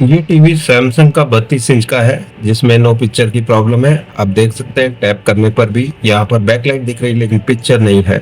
ये TV Samsung का 32 inch का है जिसमें नो पिक्चर की प्रॉब्लम है। आप देख सकते हैं टैप करने पर भी यहाँ पर बैकलाइट दिख रही है लेकिन पिक्चर नहीं है।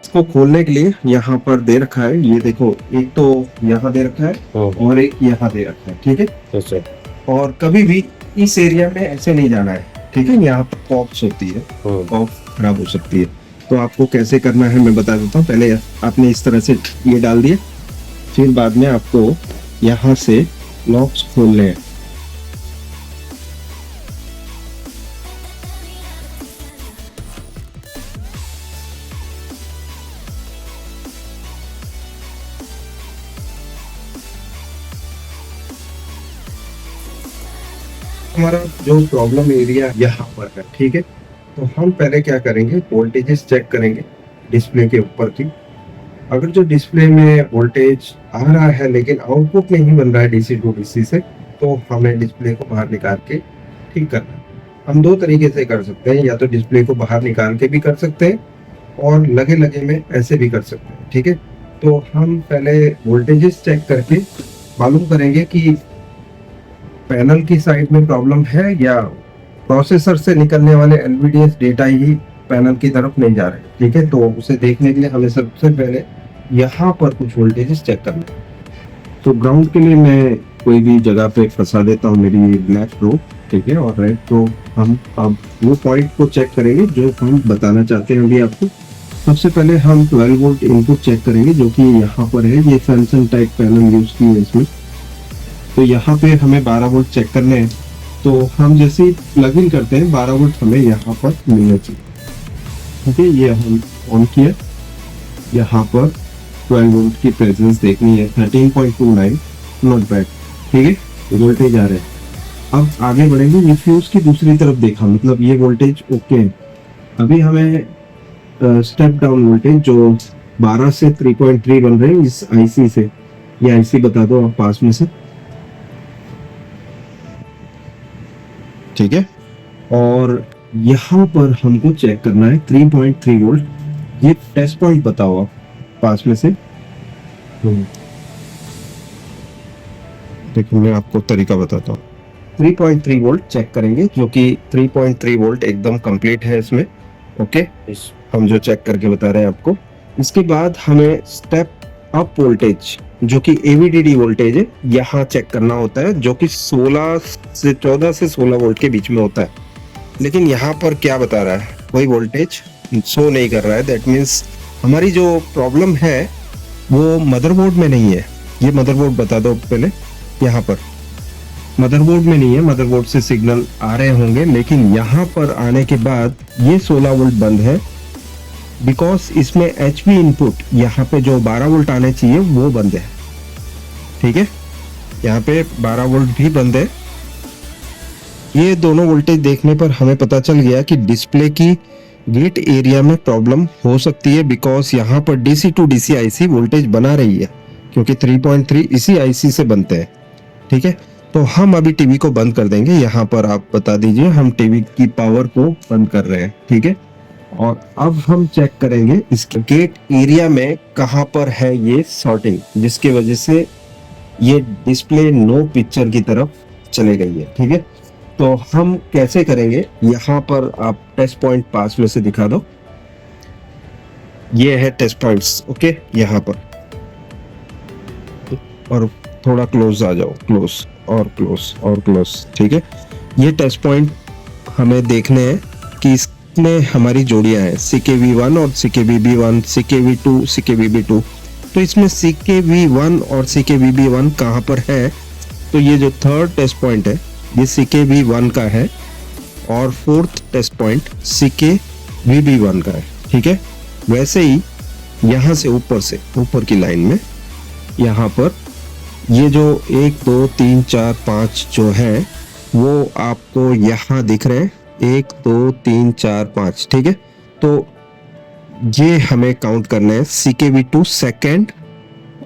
इसको खोलने के लिए यहाँ पर दे रखा है, ये देखो, एक तो यहाँ दे रखा है और एक यहाँ दे रखा है, ठीक है। अच्छा। और कभी भी इस एरिया में ऐसे नहीं जाना है, ठीक है। यहाँ पर पॉप्स होती है, पॉप खराब हो सकती है। तो आपको कैसे करना है मैं बता देता हूँ। पहले आपने इस तरह से ये डाल दिए, फिर बाद में आपको यहाँ से लॉक्स खोलने हैं। हमारा जो प्रॉब्लम एरिया यहाँ पर है, ठीक है। तो हम पहले क्या करेंगे, वोल्टेजेस चेक करेंगे डिस्प्ले के ऊपर की। अगर जो डिस्प्ले में वोल्टेज आ रहा है लेकिन आउटपुट नहीं बन रहा है डीसी टू डीसी से, तो हमें डिस्प्ले को बाहर निकाल के ठीक करना है। हम दो तरीके से कर सकते हैं, या तो डिस्प्ले को बाहर निकाल के भी कर सकते हैं और लगे लगे में ऐसे भी कर सकते हैं, ठीक है। तो हम पहले वोल्टेजेस चेक करके मालूम करेंगे कि पैनल की साइड में प्रॉब्लम है या प्रोसेसर से निकलने वाले एलवीडीएस डेटा ही पैनल की तरफ नहीं जा रहे, ठीक है। तो उसे देखने के लिए हमें सबसे पहले यहाँ पर कुछ वोल्टेजेस चेक करना है। तो ग्राउंड के लिए मैं कोई भी जगह पे फंसा देता हूँ मेरी ब्लैक प्रो, ठीक है, और रेड प्रो। हम अब वो पॉइंट को चेक करेंगे जो हम बताना चाहते हैं अभी आपको। सबसे पहले हम 12 वोल्ट इनपुट चेक करेंगे जो कि यहाँ पर है। ये सैमसंग टाइप पैनल यूज की है इसमें। तो यहाँ पे हमें 12 वोल्ट चेक करने हैं। तो हम जैसे ही प्लग इन करते हैं 12 वोल्ट हमें यहाँ पर मिलना चाहिए, ठीक है। ये हम ऑन किया, यहाँ पर 12 वोल्ट की प्रेजेंस देखनी है, 13.29, नॉट बैड, ठीक है। वोल्टेज आ रहे हैं। अब आगे बढ़ेंगे, ये फ्यूज की दूसरी तरफ देखा, मतलब ये वोल्टेज ओके है। अभी हमें स्टेप डाउन वोल्टेज जो 12 से 3.3 बन रहे हैं इस आईसी से, ये आईसी बता दो आप पास में से, ठीक है। और यहाँ पर हमको चेक करना है 3.3 वोल्ट। ये टेस्ट पॉइंट बताओ आप पास में से। देखिए मैं आपको तरीका बताता हूँ। 3.3 वोल्ट चेक करेंगे, जो कि 3.3 वोल्ट एकदम कंप्लीट है इसमें, ओके। हम जो चेक करके बता रहे हैं आपको। इसके बाद हमें स्टेप अप वोल्टेज जो कि एवीडीडी वोल्टेज है, यहाँ चेक करना होता है, जो कि 14 से 16 वोल्ट के बीच में होता है। लेकिन यहाँ पर क्या बता रहा है, कोई वोल्टेज शो नहीं कर रहा है। दैट मीन्स हमारी जो प्रॉब्लम है वो मदरबोर्ड में नहीं है। ये मदरबोर्ड बता दो पहले, यहाँ पर मदरबोर्ड में नहीं है। मदरबोर्ड से सिग्नल आ रहे होंगे लेकिन यहाँ पर आने के बाद ये 16 वोल्ट बंद है, बिकॉज इसमें एचवी इनपुट यहाँ पे जो 12 वोल्ट आने चाहिए वो बंद है, ठीक है। यहाँ पे 12 वोल्ट भी बंद है। ये दोनों वोल्टेज देखने पर हमें पता चल गया कि डिस्प्ले की गेट एरिया में प्रॉब्लम हो सकती है, बिकॉज यहाँ पर DC to DC IC voltage बना रही है, क्योंकि 3.3 इसी आईसी से बनते हैं, ठीक है। तो हम अभी टीवी को बंद कर देंगे। यहाँ पर आप बता दीजिए, हम टीवी की पावर को बंद कर रहे हैं, ठीक है। और अब हम चेक करेंगे इसके गेट एरिया में कहाँ पर है ये शॉर्टिंग, जिसकी वजह से ये डिस्प्ले नो पिक्चर की तरफ चले गई है, ठीक है। तो हम कैसे करेंगे, यहाँ पर आप टेस्ट पॉइंट पास में से दिखा दो। ये है टेस्ट पॉइंट्स, ओके, यहाँ पर। और थोड़ा क्लोज आ जाओ, क्लोज और क्लोज और क्लोज, ठीक है। ये टेस्ट पॉइंट हमें देखने हैं कि इसमें हमारी जोड़ियां हैं, CKV1 और CKVB1, CKV2, CKVB2। तो इसमें CKV1 और CKVB1 कहाँ पर है, तो ये जो थर्ड टेस्ट पॉइंट है ये CKV1 का है और फोर्थ टेस्ट पॉइंट CKVB1 का है, ठीक है। वैसे ही यहाँ से ऊपर की लाइन में यहाँ पर ये जो 1 2 3 4 5 जो है वो आपको यहाँ दिख रहे हैं, 1 2 3 4 5, ठीक है। तो ये हमें काउंट करना है, CKV2 सेकेंड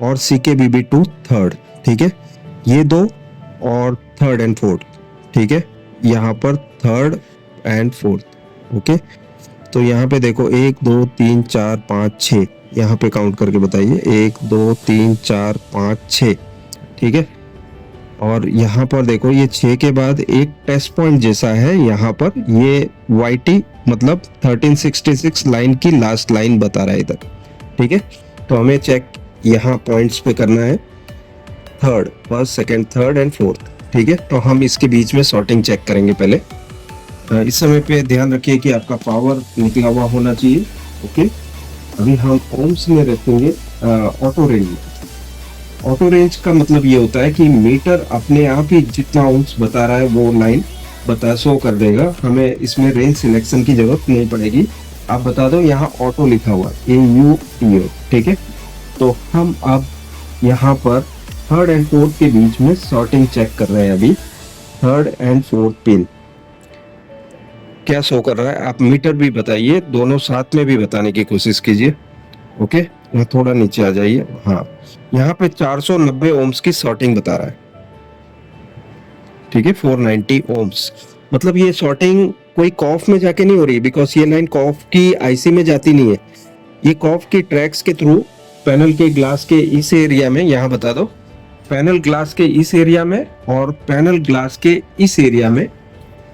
और CKVB2 थर्ड, ठीक है। ये दो और थर्ड एंड फोर्थ, ठीक है, यहाँ पर थर्ड एंड फोर्थ। ओके, तो यहाँ पे देखो 1 2 3 4 5 6, यहाँ पे काउंट करके बताइए 1 2 3 4 5 6। ठीक है, और यहाँ पर देखो ये 6 के बाद एक टेस्ट पॉइंट जैसा है यहाँ पर, ये YT मतलब 1366 लाइन की लास्ट लाइन बता रहा है इधर। ठीक है, तो हमें चेक यहाँ पॉइंट्स पे करना है, third, first, second, third and fourth. ठीक है, तो हम इसके बीच में सॉर्टिंग चेक करेंगे पहले। इस समय पे ध्यान रखिए कि आपका पावर निकला हुआ होना चाहिए। ओके, अभी हम ओम्स में रखेंगे ऑटो रेंज में। ऑटो रेंज का मतलब ये होता है कि मीटर अपने आप ही जितना ओम्स बता रहा है वो लाइन शो कर देगा, हमें इसमें रेंज सिलेक्शन की जरूरत नहीं पड़ेगी। आप बता दो यहाँ ऑटो लिखा हुआ है, AUTO। ठीक है, तो हम अब यहाँ पर थर्ड एंड फोर्थ के बीच में सॉर्टिंग चेक कर रहे हैं। अभी थर्ड एंड फोर्थ पिन क्या शो कर रहा है, आप मीटर भी बताइए, दोनों साथ में भी बताने की कोशिश कीजिए। ओके, यहाँ थोड़ा नीचे आ जाइए। हाँ, यहाँ पे 490 ओम्स की सॉर्टिंग बता रहा है। ठीक है, 490 ओम्स, मतलब ये सॉर्टिंग कोई कॉफ में जाके नहीं हो रही, बिकॉज ये लाइन कॉफ की IC में जाती नहीं है, ये कॉफ की ट्रैक्स के थ्रू पैनल के ग्लास के इस एरिया में, यहाँ बता दो, पैनल ग्लास के इस एरिया में और पैनल ग्लास के इस एरिया में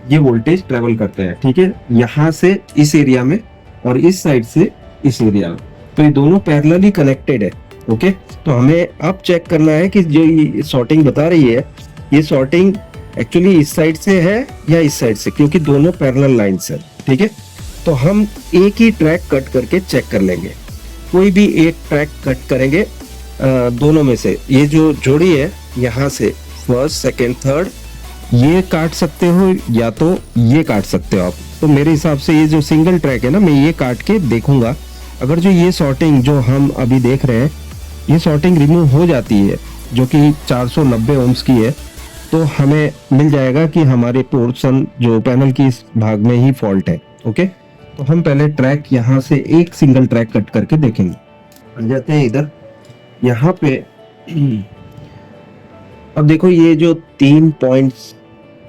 ये वोल्टेज ट्रेवल करते हैं। ठीक है, यहाँ से इस एरिया में और इस साइड से इस एरिया में, तो ये दोनों पैरेलली कनेक्टेड है। ओके, तो हमें अब चेक करना है कि जो ये सॉर्टिंग बता रही है, ये सॉर्टिंग एक्चुअली इस साइड से है या इस साइड से, क्योंकि दोनों पैरेलल लाइंस है। ठीक है, तो हम एक ही ट्रैक कट करके चेक कर लेंगे, कोई भी एक ट्रैक कट करेंगे दोनों में से। ये जो जोड़ी है यहाँ से फर्स्ट, सेकंड, थर्ड, ये काट सकते हो या तो ये काट सकते हो आप। तो मेरे हिसाब से ये जो सिंगल ट्रैक है ना, मैं ये काट के देखूंगा। अगर जो ये सॉर्टिंग जो हम अभी देख रहे हैं, ये सॉर्टिंग रिमूव हो जाती है, जो कि 490 ओम्स की है, तो हमें मिल जाएगा कि हमारे पोर्शन जो पैनल की इस भाग में ही फॉल्ट है। ओके, तो हम पहले ट्रैक यहाँ से एक सिंगल ट्रैक कट करके देखेंगे। आ जाते हैं इधर, यहाँ पे अब देखो ये जो 3 पॉइंट्स,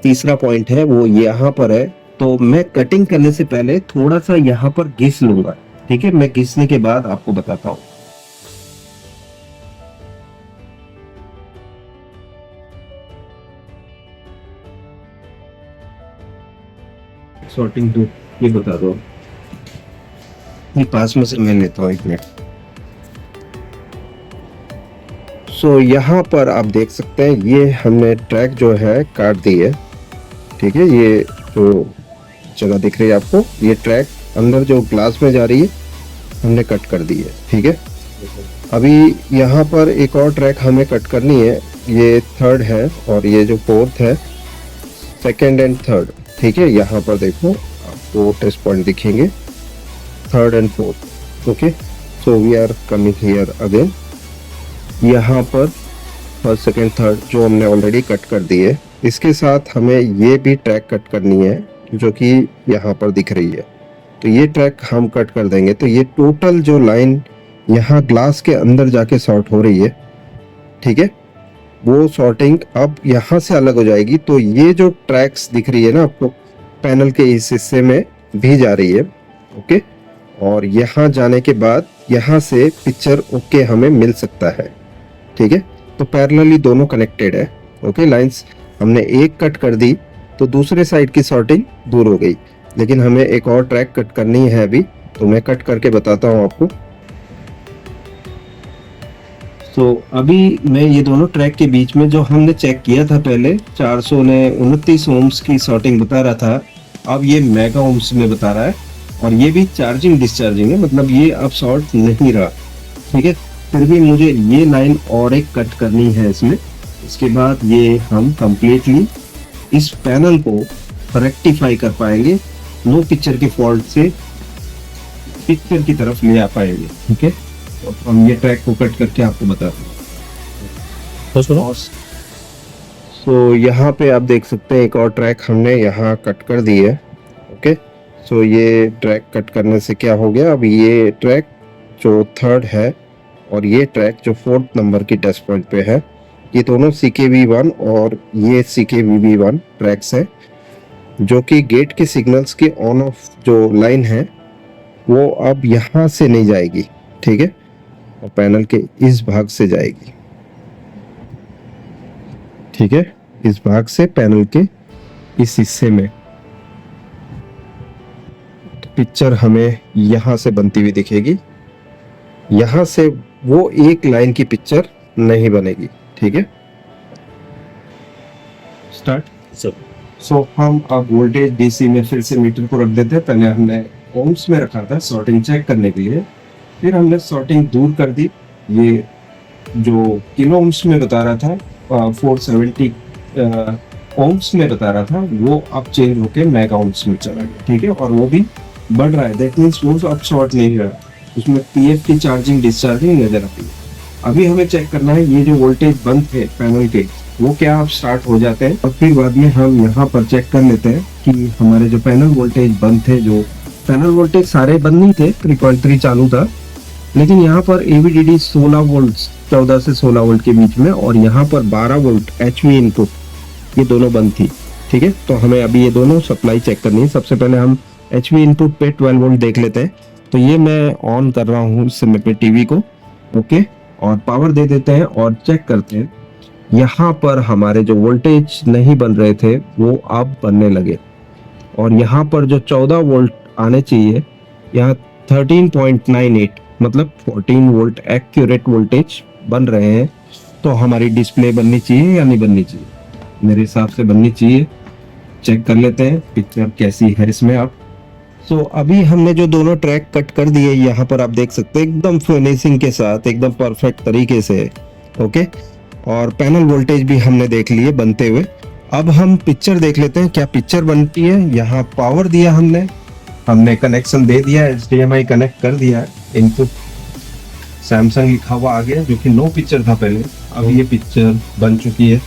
तीसरा पॉइंट है वो यहाँ पर है, तो मैं कटिंग करने से पहले थोड़ा सा यहाँ पर घिस लूंगा। ठीक है, मैं घिसने के बाद आपको बताता हूँ। सॉर्टिंग 2 ये बता दो, ये पास में से मैं लेता हूँ 1 मिनट। सो यहाँ पर आप देख सकते हैं ये हमने ट्रैक जो है काट दी है। ठीक है, ये जो जगह दिख रही है आपको, ये ट्रैक अंदर जो ग्लास में जा रही है हमने कट कर दी है। ठीक है, अभी यहाँ पर एक और ट्रैक हमें कट करनी है, ये थर्ड है और ये जो फोर्थ है, सेकंड एंड थर्ड। ठीक है, यहाँ पर देखो आपको टेस्ट पॉइंट दिखेंगे, third and fourth. Okay, so we are coming here again, यहाँ पर फर्स्ट, सेकंड, थर्ड जो हमने ऑलरेडी कट कर दी है, इसके साथ हमें ये भी ट्रैक कट करनी है जो कि यहाँ पर दिख रही है, तो ये ट्रैक हम कट कर देंगे। तो ये टोटल जो लाइन यहाँ ग्लास के अंदर जाके सॉर्ट हो रही है, ठीक है, वो सॉर्टिंग अब यहाँ से अलग हो जाएगी। तो ये जो ट्रैक्स दिख रही है ना आपको, पैनल के इस हिस्से में भी जा रही है। ओके, और यहाँ जाने के बाद यहाँ से पिक्चर ओके हमें मिल सकता है। ठीक है, तो पैरेलली दोनों कनेक्टेड है। ओके, लाइंस हमने एक कट कर दी तो दूसरे साइड की सॉर्टिंग दूर हो गई, लेकिन हमें एक और ट्रैक कट करनी है अभी, तो मैं कट करके बताता हूँ आपको। तो अभी मैं ये दोनों ट्रैक के बीच में जो हमने चेक किया था पहले, 429 ओम्स की सॉर्टिंग बता रहा था, अब ये मेगा ओम्स में बता रहा है, और ये भी चार्जिंग डिस्चार्जिंग है, मतलब ये अब शॉर्ट नहीं रहा। ठीक है, फिर भी मुझे ये लाइन और एक कट करनी है इसमें, इसके बाद ये हम कंप्लीटली इस पैनल को रेक्टिफाई कर पाएंगे, नो पिक्चर के फॉल्ट से पिक्चर की तरफ ले आ पाएंगे। ठीक है, तो हम ये ट्रैक को कट करके आपको बताते हैं। सो यहाँ पे आप देख सकते हैं एक और ट्रैक हमने यहाँ कट कर दी है। ओके, सो ये ट्रैक कट करने से क्या हो गया, अब ये ट्रैक जो थर्ड है और ये ट्रैक जो फोर्थ नंबर की टेस्ट पॉइंट पे है, ये दोनों CKV1 और ये CKVB1 ट्रैक्स हैं, जो कि गेट के सिग्नल्स की ऑन ऑफ जो लाइन है वो अब यहाँ से नहीं जाएगी, ठीक है, और पैनल के इस भाग से जाएगी, ठीक है, इस भाग से पैनल के इस हिस्से में। तो पिक्चर हमें यहाँ से बनती हुई दिखेगी, यहाँ से वो एक लाइन की पिक्चर नहीं बनेगी, ठीक है। स्टार्ट। सो हम अब वोल्टेज डीसी में फिर से मीटर को रख देते हैं। पहले हमने ओम्स में रखा था सॉर्टिंग चेक करने के लिए, फिर हमने सॉर्टिंग दूर कर दी। ये जो किलो ओम्स में बता रहा था 470 ओम्स में बता रहा था, वो अब चेंज होके मेगा ओम्स में चला गया, ठीक है, और वो भी बढ़ रहा है। दैट मीन्स वो अब शॉर्ट नहीं रहा, उसमें पीएफ की चार्जिंग डिस्चार्जिंग नजर आती है। अभी हमें चेक करना है ये जो वोल्टेज बंद थे पैनल के, वो क्या अब स्टार्ट हो जाते हैं, और फिर बाद में हम यहाँ पर चेक कर लेते हैं कि हमारे जो पैनल वोल्टेज बंद थे, जो पैनल वोल्टेज सारे बंद नहीं थे, 3.3 चालू था, लेकिन यहाँ पर AVDD 16 वोल्ट 14 से 16 वोल्ट के बीच में, और यहाँ पर 12 वोल्ट HV इनपुट, ये दोनों बंद थी, ठीक है। तो हमें अभी ये दोनों सप्लाई चेक करनी है। सबसे पहले हम HV इनपुट पे 12 वोल्ट देख लेते हैं। तो ये मैं ऑन कर रहा हूँ इस समय पे टीवी को, ओके, और पावर दे देते हैं और चेक करते हैं। यहाँ पर हमारे जो वोल्टेज नहीं बन रहे थे वो अब बनने लगे, और यहाँ पर जो 14 वोल्ट आने चाहिए, यहाँ 13.98 मतलब 14 वोल्ट एक्यूरेट वोल्टेज बन रहे हैं। तो हमारी डिस्प्ले बननी चाहिए या नहीं बननी चाहिए? मेरे हिसाब से बननी चाहिए। चेक कर लेते हैं पिक्चर कैसी है इसमें आप। तो अभी हमने जो दोनों ट्रैक कट कर दिए, यहाँ पर आप देख सकते हैं एकदम फिनिशिंग के साथ, एकदम परफेक्ट तरीके से, ओके, और पैनल वोल्टेज भी हमने देख लिए बनते हुए। अब हम पिक्चर देख लेते हैं क्या पिक्चर बनती है। यहाँ पावर दिया हमने कनेक्शन दे दिया, HDMI कनेक्ट कर दिया, इनपुट सैमसंग लिखा हुआ आ गया, जो कि नो पिक्चर था पहले। अब ये पिक्चर बन चुकी है।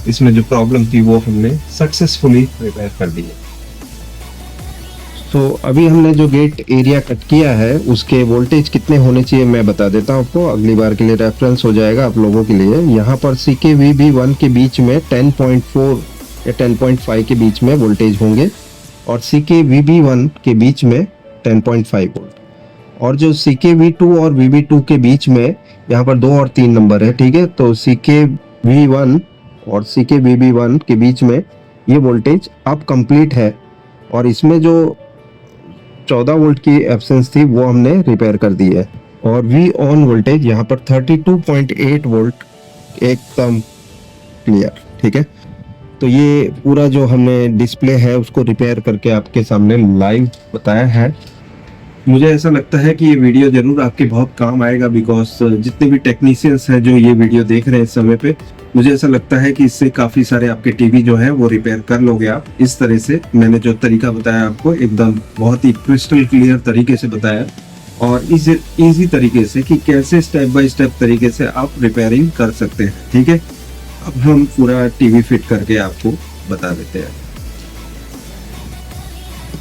इसमें जो प्रॉब्लम थी वो हमने सक्सेसफुली रिपेयर कर दी है। तो अभी हमने जो गेट एरिया कट किया है उसके वोल्टेज कितने होने चाहिए मैं बता देता हूँ आपको, अगली बार के लिए रेफरेंस हो जाएगा आप लोगों के लिए। यहाँ पर CKVB1 के बीच में 10.4 या 10.5 के बीच में वोल्टेज होंगे, और CKVB1 के बीच में 10.5 वोल्ट, और जो CKV2 और VB2 के बीच में यहाँ पर 2 और 3 नंबर है, ठीक है। तो CKV1 और CKVB1 के बीच में ये वोल्टेज अब कंप्लीट है, और इसमें जो 14 वोल्ट की एब्सेंस थी वो हमने रिपेयर कर दी है, और V ऑन वोल्टेज यहाँ पर 32.8 वोल्ट एकदम क्लियर, ठीक है। तो ये पूरा जो हमने डिस्प्ले है उसको रिपेयर करके आपके सामने लाइव बताया है। मुझे ऐसा लगता है कि ये वीडियो जरूर आपके बहुत काम आएगा, बिकॉज जितने भी टेक्नीशियंस हैं जो ये वीडियो देख रहे हैं इस समय पे, मुझे ऐसा लगता है कि इससे काफी सारे आपके टीवी जो है वो रिपेयर कर लोगे आप। इस तरह से मैंने जो तरीका बताया आपको एकदम बहुत ही क्रिस्टल क्लियर तरीके से बताया, और इजी तरीके से कि कैसे स्टेप बाय स्टेप तरीके से आप रिपेयरिंग कर सकते हैं, ठीक है। अब हम पूरा टीवी फिट करके आपको बता देते हैं।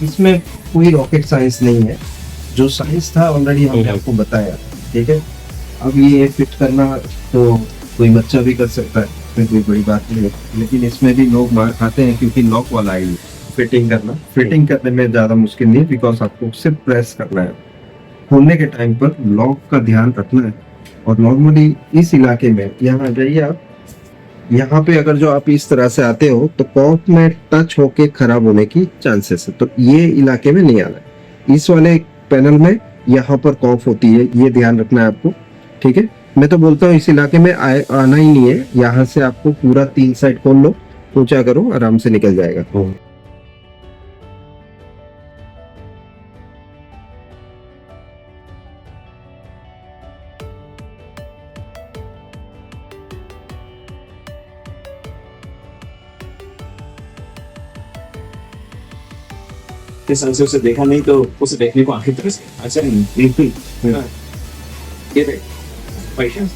इसमें कोई रॉकेट साइंस नहीं है, जो साइंस था ऑलरेडी हमने आपको बताया, ठीक है। अब ये फिट करना तो कोई बच्चा भी कर सकता है, इसमें कोई बड़ी बात नहीं है, लेकिन इसमें भी लोग मार खाते हैं क्योंकि लॉक वाला है। फिटिंग करने में ज़्यादा मुश्किल नहीं, बिकॉज आपको सिर्फ प्रेस करना है। खोलने के टाइम पर लॉक का ध्यान रखना है, और नॉर्मली इस इलाके में यहाँ जाइए आप, यहाँ पे अगर जो आप इस तरह से आते हो तो कॉर्क में टच होके खराब होने की चांसेस है, तो ये इलाके में नहीं आना है। इस वाले पैनल में यहाँ पर कॉफ होती है, ये ध्यान रखना है आपको, ठीक है। मैं तो बोलता हूँ इस इलाके में आना ही नहीं है। यहाँ से आपको पूरा 3 साइड खोल लो, ऊंचा करो, आराम से निकल जाएगा। इस संशय से देखा नहीं तो उसे देखने को आखिर तरह से अच्छा नहीं बिल्कुल ये देख पैसा